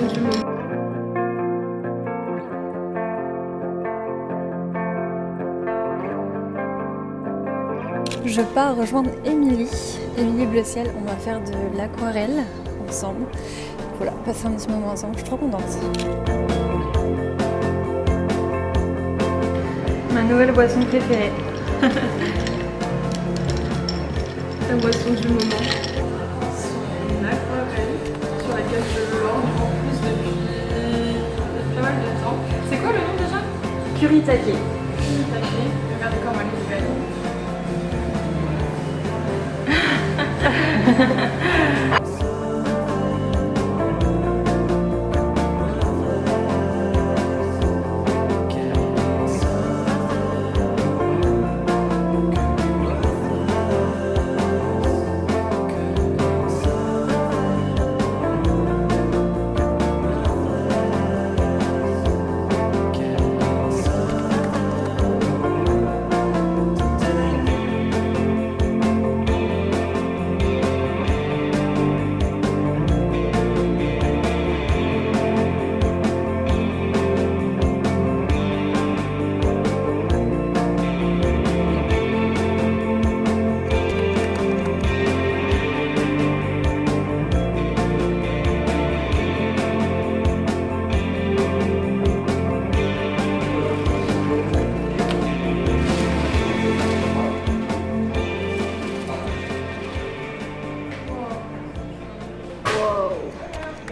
boisson du moment. Je pars rejoindre Émilie Bleu Ciel, on va faire de l'aquarelle ensemble. Voilà, passer un petit moment ensemble, je suis trop contente. Ma nouvelle boisson préférée. La boisson du moment. C'est une aquarelle sur laquelle je lance en plus depuis pas mal de temps. C'est quoi le nom déjà? Kuritake. Kuritake. Regardez comment elle est belle.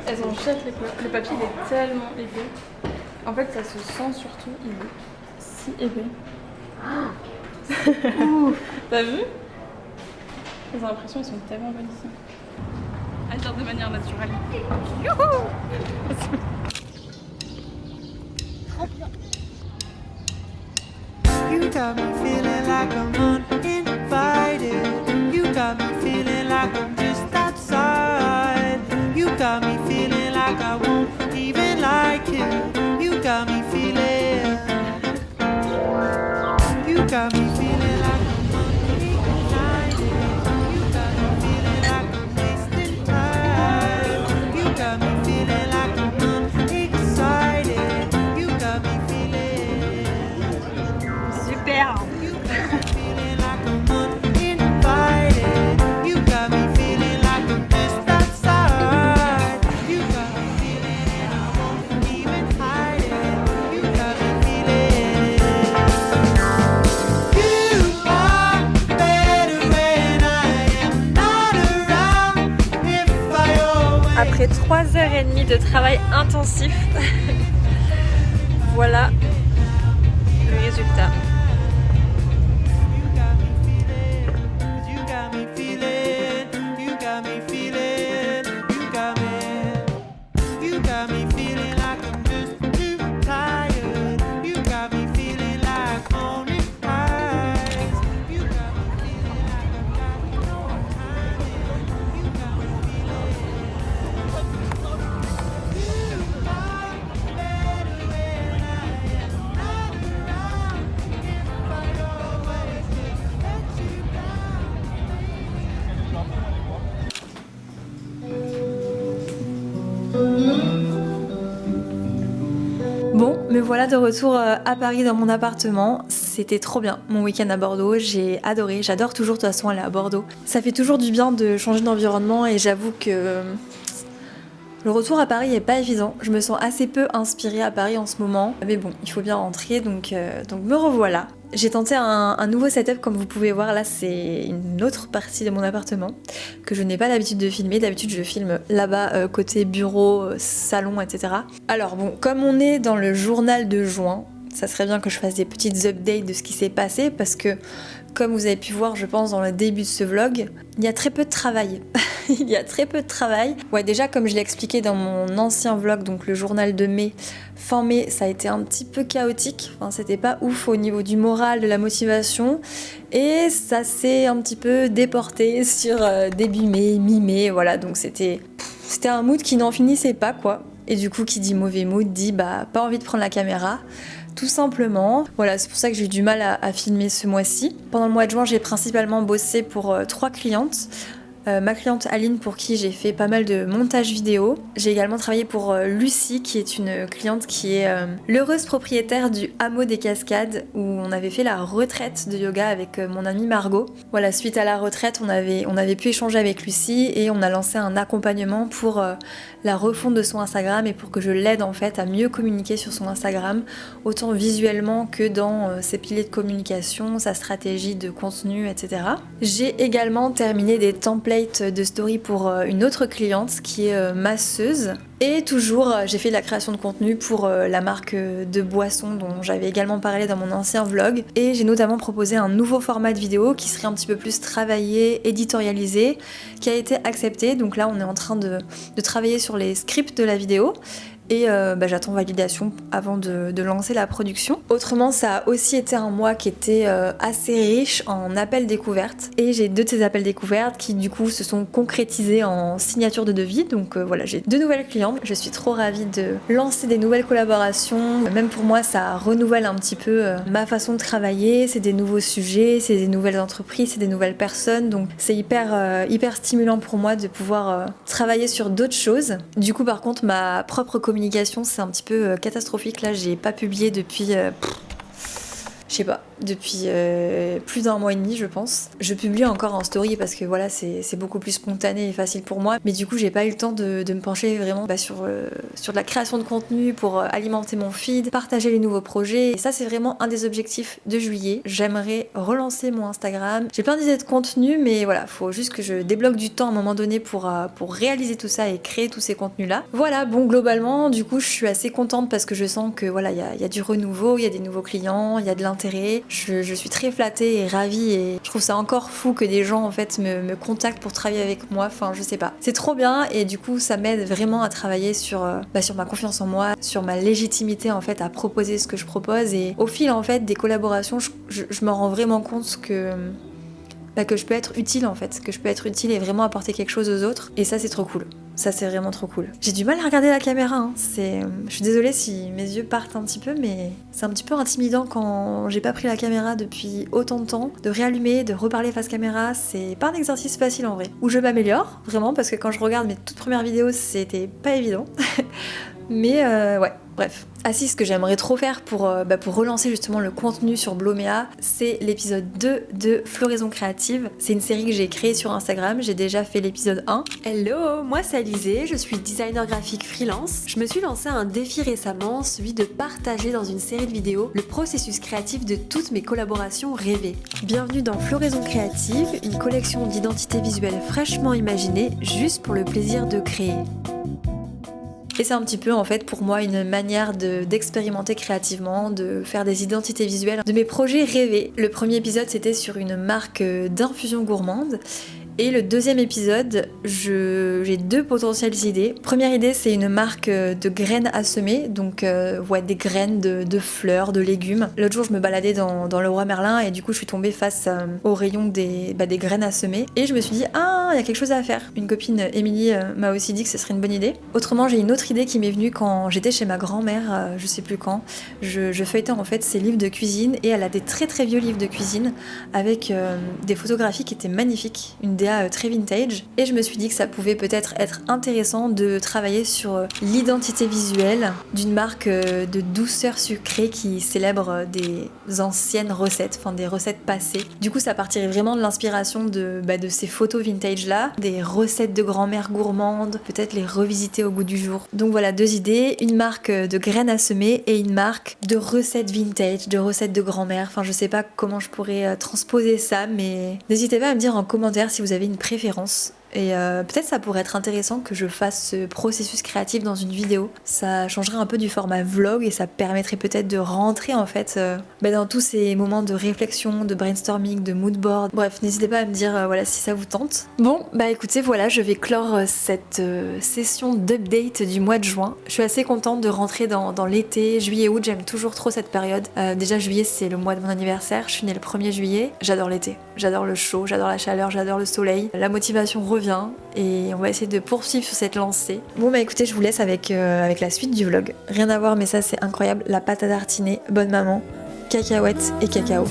Elles ont cher les couleurs. Le papier il est tellement épais. En fait ça se sent surtout, il est si épais. Ouf. T'as vu? Les impressions elles sont tellement belles ici. À dire de manière naturelle. Youhou. You got me feeling like I'm uninvited. You got me feeling like I'm just outside. You got me feeling like I won't even like you. You got me feeling. You got me feeling like I'm uninvited. You got me feeling like I'm wasting time. You got me feeling like I'm unexcited. You got me feeling. Super. You got me feeling like I'm uninvited. You got me feeling like I'm just outside. You got me feeling and I won't even hide it. You got me feeling. You are better when I am not around. If I always. Après 3h30 de travail intensif, voilà le résultat. You got me feeling. You got me feeling. You got me. You got me feeling like I'm just too tired. You got me feeling like on it highs. You got me feeling like I've got no time. You got me feeling. You are better when I am not around. If I always let you down. Bon, me voilà de retour à Paris dans mon appartement. C'était trop bien, mon week-end à Bordeaux, j'ai adoré, j'adore toujours de toute façon aller à Bordeaux. Ça fait toujours du bien de changer d'environnement et j'avoue que le retour à Paris est pas évident. Je me sens assez peu inspirée à Paris en ce moment. Mais bon, il faut bien rentrer, donc me revoilà. J'ai tenté un nouveau setup, comme vous pouvez voir là, c'est une autre partie de mon appartement que je n'ai pas l'habitude de filmer. D'habitude je filme là-bas côté bureau, salon, etc. Alors bon, comme on est dans le journal de juin, ça serait bien que je fasse des petites updates de ce qui s'est passé parce que comme vous avez pu voir je pense dans le début de ce vlog, il y a très peu de travail. Il y a très peu de travail. Ouais, déjà comme je l'ai expliqué dans mon ancien vlog, donc le journal de mai, fin mai, ça a été un petit peu chaotique. Enfin, c'était pas ouf au niveau du moral, de la motivation. Et ça s'est un petit peu déporté sur début mai, mi-mai, voilà. Donc c'était un mood qui n'en finissait pas, quoi. Et du coup, qui dit mauvais mood, dit bah pas envie de prendre la caméra. Tout simplement. Voilà, c'est pour ça que j'ai eu du mal à filmer ce mois-ci. Pendant le mois de juin, j'ai principalement bossé pour 3 clientes. ma cliente Aline pour qui j'ai fait pas mal de montage vidéo. J'ai également travaillé pour Lucie qui est une cliente qui est l'heureuse propriétaire du hameau des Cascades où on avait fait la retraite de yoga avec mon amie Margot. Voilà, suite à la retraite, on avait pu échanger avec Lucie et on a lancé un accompagnement pour la refonte de son Instagram et pour que je l'aide en fait à mieux communiquer sur son Instagram, autant visuellement que dans ses piliers de communication, sa stratégie de contenu, etc. J'ai également terminé des templates de story pour une autre cliente qui est masseuse. Et toujours, j'ai fait de la création de contenu pour la marque de boissons dont j'avais également parlé dans mon ancien vlog. Et j'ai notamment proposé un nouveau format de vidéo qui serait un petit peu plus travaillé, éditorialisé, qui a été accepté. Donc là, on est en train de travailler sur les scripts de la vidéo. Et j'attends validation avant de lancer la production. Autrement, ça a aussi été un mois qui était assez riche en appels découvertes. Et j'ai 2 de ces appels découvertes qui du coup se sont concrétisés en signature de devis. Donc voilà, j'ai 2 nouvelles clientes. Je suis trop ravie de lancer des nouvelles collaborations. Même pour moi, ça renouvelle un petit peu ma façon de travailler. C'est des nouveaux sujets, c'est des nouvelles entreprises, c'est des nouvelles personnes. Donc c'est hyper stimulant pour moi de pouvoir travailler sur d'autres choses. Du coup, par contre, ma propre communication, c'est un petit peu catastrophique. Là, j'ai pas publié depuis je sais pas, depuis plus d'1 mois et demi je pense. Je publie encore en story parce que voilà, c'est beaucoup plus spontané et facile pour moi. Mais du coup, j'ai pas eu le temps de me pencher vraiment sur de la création de contenu pour alimenter mon feed, partager les nouveaux projets. Et ça, c'est vraiment un des objectifs de juillet. J'aimerais relancer mon Instagram. J'ai plein d'idées de contenu, mais voilà, faut juste que je débloque du temps à un moment donné pour réaliser tout ça et créer tous ces contenus-là. Voilà, bon, globalement, du coup, je suis assez contente parce que je sens que voilà, il y a du renouveau, il y a des nouveaux clients, il y a de l'intérêt. Je suis très flattée et ravie et je trouve ça encore fou que des gens en fait me contactent pour travailler avec moi, enfin je sais pas. C'est trop bien et du coup ça m'aide vraiment à travailler sur ma confiance en moi, sur ma légitimité en fait à proposer ce que je propose et au fil en fait des collaborations je me rends vraiment compte que je peux être utile en fait, que je peux être utile et vraiment apporter quelque chose aux autres et ça c'est trop cool. Ça c'est vraiment trop cool. J'ai du mal à regarder la caméra, hein. Je suis désolée si mes yeux partent un petit peu, mais c'est un petit peu intimidant quand j'ai pas pris la caméra depuis autant de temps. De réallumer, de reparler face caméra, c'est pas un exercice facile en vrai. Où je m'améliore, vraiment, parce que quand je regarde mes toutes premières vidéos, c'était pas évident. Mais ouais, bref. Ah si, ce que j'aimerais trop faire pour relancer justement le contenu sur Bloméa, c'est l'épisode 2 de Floraison Créative. C'est une série que j'ai créée sur Instagram, j'ai déjà fait l'épisode 1. Hello, moi c'est Alizée, je suis designer graphique freelance. Je me suis lancé un défi récemment, celui de partager dans une série de vidéos le processus créatif de toutes mes collaborations rêvées. Bienvenue dans Floraison Créative, une collection d'identités visuelles fraîchement imaginées juste pour le plaisir de créer. Et c'est un petit peu en fait pour moi une manière d'expérimenter créativement, de faire des identités visuelles de mes projets rêvés. Le premier épisode c'était sur une marque d'infusion gourmande. Et le deuxième épisode, j'ai 2 potentielles idées. Première idée, c'est une marque de graines à semer, donc des graines de fleurs, de légumes. L'autre jour, je me baladais dans Leroy Merlin et du coup, je suis tombée face au rayon des graines à semer. Et je me suis dit, ah, il y a quelque chose à faire. Une copine, Émilie, m'a aussi dit que ce serait une bonne idée. Autrement, j'ai une autre idée qui m'est venue quand j'étais chez ma grand-mère, je sais plus quand. Je feuilletais en fait ses livres de cuisine et elle a des très très vieux livres de cuisine avec des photographies qui étaient magnifiques. Une DA très vintage et je me suis dit que ça pouvait peut-être être intéressant de travailler sur l'identité visuelle d'une marque de douceur sucrée qui célèbre des anciennes recettes, enfin des recettes passées. Du coup ça partirait vraiment de l'inspiration de ces photos vintage là, des recettes de grand-mère gourmande, peut-être les revisiter au goût du jour. Donc voilà 2 idées, une marque de graines à semer et une marque de recettes vintage, de recettes de grand-mère. Enfin je sais pas comment je pourrais transposer ça, mais n'hésitez pas à me dire en commentaire si vous avez une préférence. Et peut-être ça pourrait être intéressant que je fasse ce processus créatif dans une vidéo. Ça changerait un peu du format vlog et ça permettrait peut-être de rentrer en fait dans tous ces moments de réflexion, de brainstorming, de mood board. Bref, n'hésitez pas à me dire si ça vous tente. Bon, écoutez, voilà, je vais clore cette session d'update du mois de juin. Je suis assez contente de rentrer dans l'été, juillet-août, j'aime toujours trop cette période. Déjà juillet, c'est le mois de mon anniversaire, je suis née le 1er juillet. J'adore l'été, j'adore le chaud, j'adore la chaleur, j'adore le soleil. La motivation revient et on va essayer de poursuivre sur cette lancée. Bon écoutez, je vous laisse avec la suite du vlog. Rien à voir mais ça c'est incroyable, la pâte à tartiner, bonne maman, cacahuètes et cacao.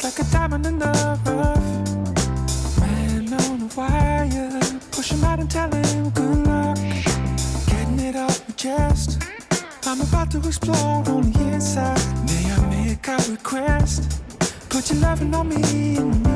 Looks like a diamond in the rough. Man on a wire, push him out and tell him good luck. Getting it off my chest, I'm about to explode on the inside. May I make a request? Put your loving on me and me.